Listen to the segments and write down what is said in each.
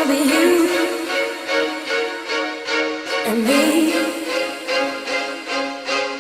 gonna be you and me.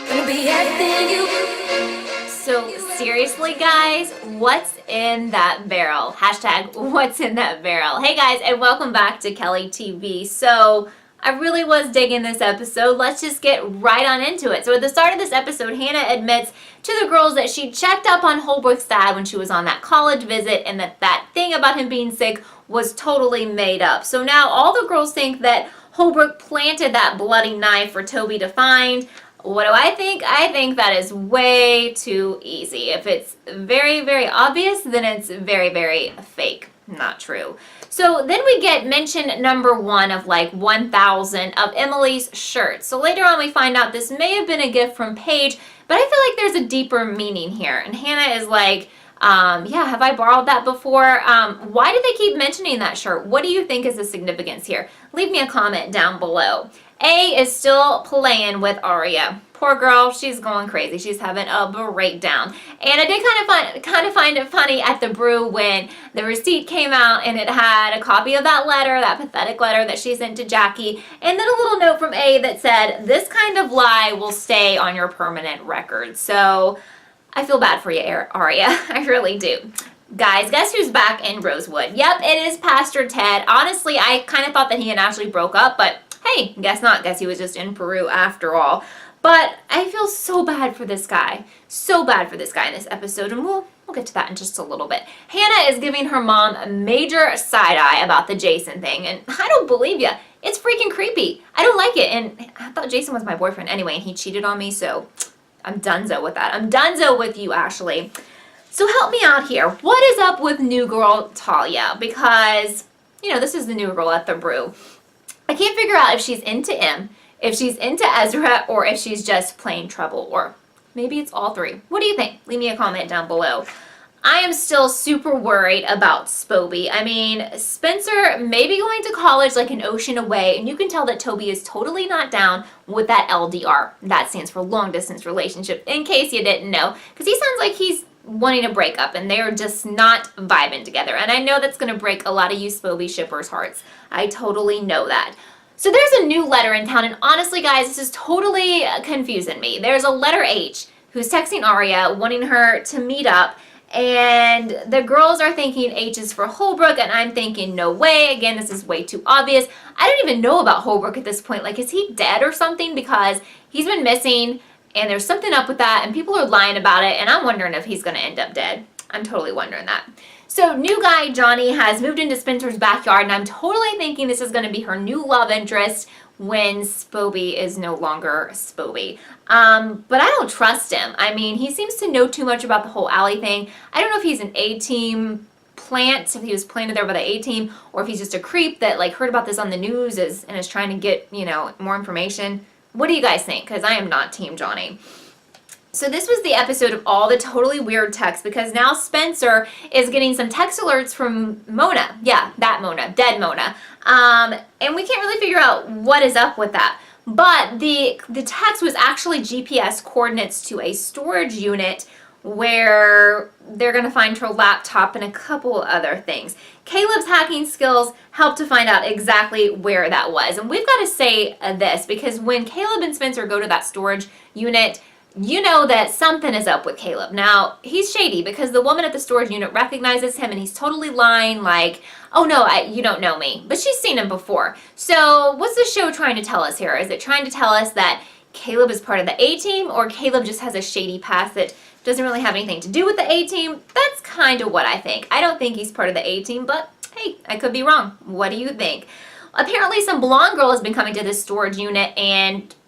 Gonna be everything you. So seriously, guys, what's in that barrel? Hashtag what's in that barrel. Hey guys, and welcome back to Kellie TV. So I really was digging this episode. Let's just get right on into it. So at the start of this episode, Hannah admits to the girls that she checked up on Holbrook's dad when she was on that college visit, and that thing about him being sick was totally made up. So now all the girls think that Holbrook planted that bloody knife for Toby to find. What do I think? I think that is way too easy. If it's very, very obvious, then it's very, very fake. Not true. So then we get mention number 1 of like 1,000 of Emily's shirts. So later on we find out this may have been a gift from Paige, but I feel like there's a deeper meaning here. And Hannah is like, yeah, have I borrowed that before? Why do they keep mentioning that shirt? What do you think is the significance here? Leave me a comment down below. A is still playing with Aria. Poor girl, she's going crazy. She's having a breakdown. And I did kind of find it funny at the brew when the receipt came out and it had a copy of that letter, that pathetic letter that she sent to Jackie, and then a little note from A that said, "This kind of lie will stay on your permanent record." So I feel bad for you, Aria. I really do. Guys, guess who's back in Rosewood? Yep, it is Pastor Ted. Honestly, I kind of thought that he and Ashley broke up, but hey, guess not. Guess he was just in Peru after all. But I feel so bad for this guy. So bad for this guy in this episode, and we'll get to that in just a little bit. Hannah is giving her mom a major side-eye about the Jason thing, and I don't believe ya. It's freaking creepy. I don't like it, and I thought Jason was my boyfriend anyway, and he cheated on me, so I'm donezo with that. I'm donezo with you, Ashley. So help me out here. What is up with new girl Talia? Because, you know, this is the new girl at the brew. I can't figure out if she's into him, if she's into Ezra, or if she's just plain trouble, or maybe it's all three. What do you think? Leave me a comment down below. I am still super worried about Spoby. I mean, Spencer may be going to college like an ocean away, and you can tell that Toby is totally not down with that LDR. That stands for long distance relationship, in case you didn't know, because he sounds like he's wanting to break up and they're just not vibing together. And I know that's going to break a lot of you Spoby shippers' hearts. I totally know that. So there's a new letter in town, and honestly, guys, this is totally confusing me. There's a letter H who's texting Aria, wanting her to meet up, and the girls are thinking H is for Holbrook, and I'm thinking, no way. Again, this is way too obvious. I don't even know about Holbrook at this point. Like, is he dead or something? Because he's been missing, and there's something up with that, and people are lying about it, and I'm wondering if he's going to end up dead. I'm totally wondering that. So new guy Johnny has moved into Spencer's backyard, and I'm totally thinking this is going to be her new love interest when Spoby is no longer Spoby. But I don't trust him. I mean, he seems to know too much about the whole Allie thing. I don't know if he's an A-team plant, if he was planted there by the A-team, or if he's just a creep that like heard about this on the news and is trying to get, you know, more information. What do you guys think? Because I am not Team Johnny. So this was the episode of all the totally weird texts, because now Spencer is getting some text alerts from Mona. Yeah, that Mona, dead Mona. And we can't really figure out what is up with that. But the text was actually GPS coordinates to a storage unit where they're going to find her laptop and a couple other things. Caleb's hacking skills helped to find out exactly where that was. And we've got to say this, because when Caleb and Spencer go to that storage unit, you know that something is up with Caleb. Now, he's shady because the woman at the storage unit recognizes him and he's totally lying like, oh no, you don't know me. But she's seen him before. So what's the show trying to tell us here? Is it trying to tell us that Caleb is part of the A-team, or Caleb just has a shady past that doesn't really have anything to do with the A-team? That's kind of what I think. I don't think he's part of the A-team, but hey, I could be wrong. What do you think? Apparently some blonde girl has been coming to this storage unit,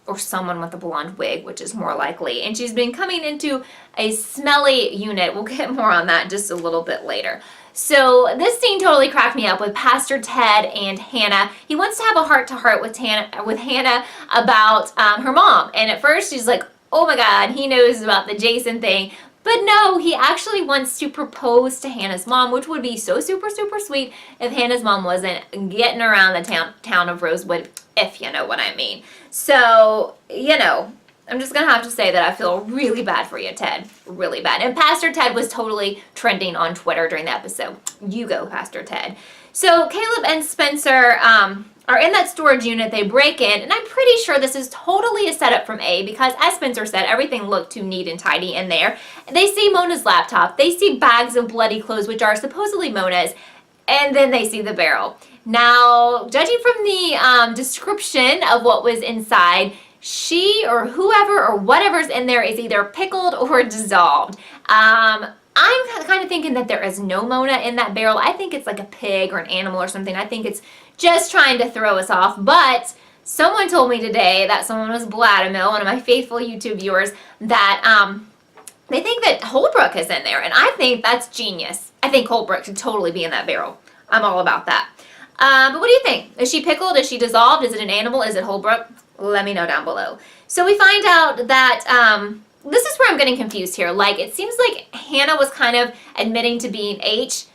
or someone with a blonde wig, which is more likely. And she's been coming into a smelly unit. We'll get more on that just a little bit later. So this scene totally cracked me up with Pastor Ted and Hannah. He wants to have a heart-to-heart with Hannah about her mom. And at first she's like, oh my God, he knows about the Jason thing. But no, he actually wants to propose to Hannah's mom, which would be so super, super sweet if Hannah's mom wasn't getting around the town of Rosewood, if you know what I mean. So, you know, I'm just going to have to say that I feel really bad for you, Ted. Really bad. And Pastor Ted was totally trending on Twitter during the episode. You go, Pastor Ted. So Caleb and Spencer are in that storage unit. They break in, and I'm pretty sure this is totally a setup from A because, as Spencer said, everything looked too neat and tidy in there. They see Mona's laptop. They see bags of bloody clothes, which are supposedly Mona's, and then they see the barrel. Now, judging from the description of what was inside, she or whoever or whatever's in there is either pickled or dissolved. I'm kind of thinking that there is no Mona in that barrel. I think it's like a pig or an animal or something. I think it's just trying to throw us off. But someone told me today, that someone was Vladimir, one of my faithful YouTube viewers, that they think that Holbrook is in there. And I think that's genius. I think Holbrook should totally be in that barrel. I'm all about that. But what do you think? Is she pickled? Is she dissolved? Is it an animal? Is it Holbrook? Let me know down below. So we find out that this is where I'm getting confused here. Like, it seems like Hannah was kind of admitting to being H,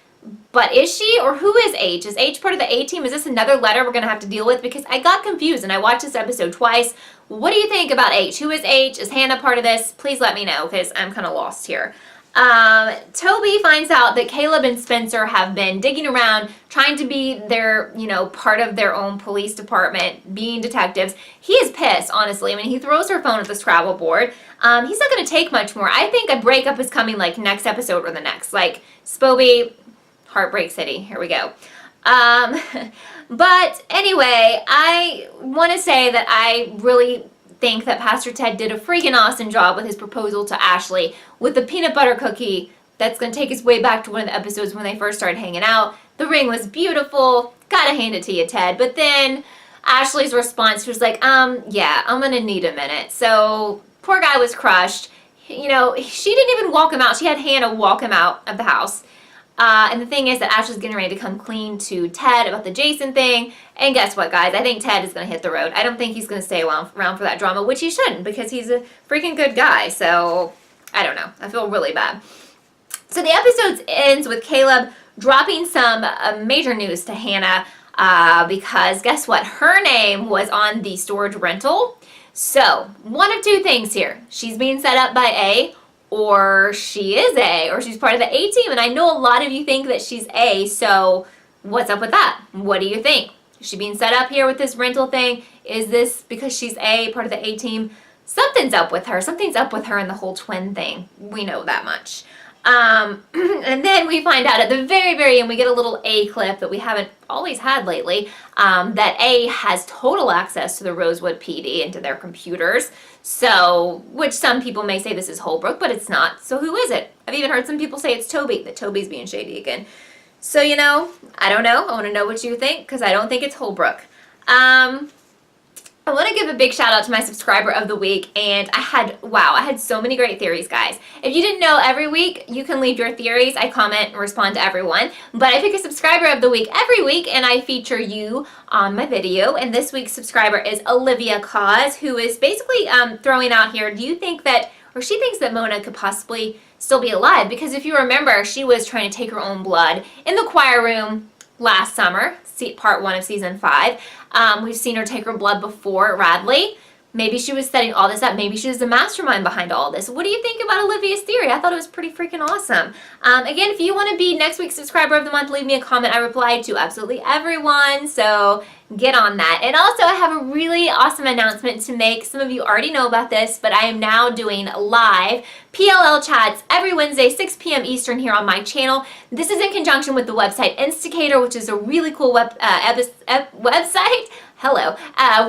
but is she, or who is H? Is H part of the A team? Is this another letter we're going to have to deal with? Because I got confused and I watched this episode twice. What do you think about H? Who is H? Is Hannah part of this? Please let me know because I'm kind of lost here. Toby finds out that Caleb and Spencer have been digging around, trying to be their, part of their own police department, being detectives. He is pissed, honestly. I mean, he throws her phone at the Scrabble board. He's not going to take much more. I think a breakup is coming, like, next episode or the next. Like, Spoby, Heartbreak City. Here we go. But anyway, I want to say that I really think that Pastor Ted did a freaking awesome job with his proposal to Ashley with the peanut butter cookie. That's going to take us way back to one of the episodes when they first started hanging out. The ring was beautiful. Gotta hand it to you, Ted. But then Ashley's response was like, yeah, I'm going to need a minute. So poor guy was crushed. She didn't even walk him out. She had Hannah walk him out of the house. And the thing is that Ashley's getting ready to come clean to Ted about the Jason thing. And guess what, guys? I think Ted is going to hit the road. I don't think he's going to stay around for that drama, which he shouldn't because he's a freaking good guy. So, I don't know. I feel really bad. So the episode ends with Caleb dropping some major news to Hannah because guess what? Her name was on the storage rental. So, one of two things here. She's being set up by A, or she is A, or she's part of the A team. And I know a lot of you think that she's A, so what's up with that? What do you think? Is she being set up here with this rental thing? Is this because she's A, part of the A team? Something's up with her. Something's up with her in the whole twin thing. We know that much. And then we find out at the very, very end, we get a little A clip that we haven't always had lately, that A has total access to the Rosewood PD and to their computers. So, which some people may say this is Holbrook, but it's not. So who is it? I've even heard some people say it's Toby, that Toby's being shady again. So, I don't know. I want to know what you think, because I don't think it's Holbrook. I want to give a big shout out to my subscriber of the week, and I had so many great theories, guys. If you didn't know, every week you can leave your theories. I comment and respond to everyone, but I pick a subscriber of the week every week, and I feature you on my video, and this week's subscriber is Olivia Cause, who is basically throwing out here, do you think that, or she thinks that Mona could possibly still be alive, because if you remember, she was trying to take her own blood in the choir room last summer, part 1 of season 5. We've seen her take her blood before at Radley. Maybe she was setting all this up. Maybe she was the mastermind behind all this. What do you think about Olivia's theory? I thought it was pretty freaking awesome. Again, if you want to be next week's subscriber of the month, leave me a comment. I replied to absolutely everyone, so get on that. And also, I have a really awesome announcement to make. Some of you already know about this, but I am now doing live PLL chats every Wednesday, 6 p.m. Eastern here on my channel. This is in conjunction with the website Instacator, which is a really cool website. Hello,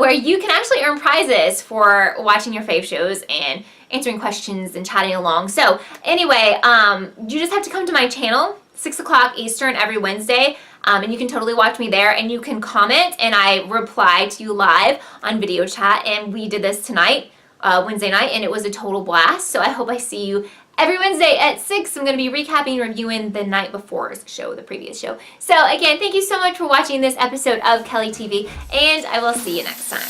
where you can actually earn prizes for watching your fave shows and answering questions and chatting along. So anyway, you just have to come to my channel, 6 o'clock Eastern every Wednesday, and you can totally watch me there, and you can comment, and I reply to you live on video chat, and we did this tonight, Wednesday night, and it was a total blast. So I hope I see you every Wednesday at 6. I'm going to be recapping and reviewing the night before's show, the previous show. So again, thank you so much for watching this episode of Kellie TV, and I will see you next time.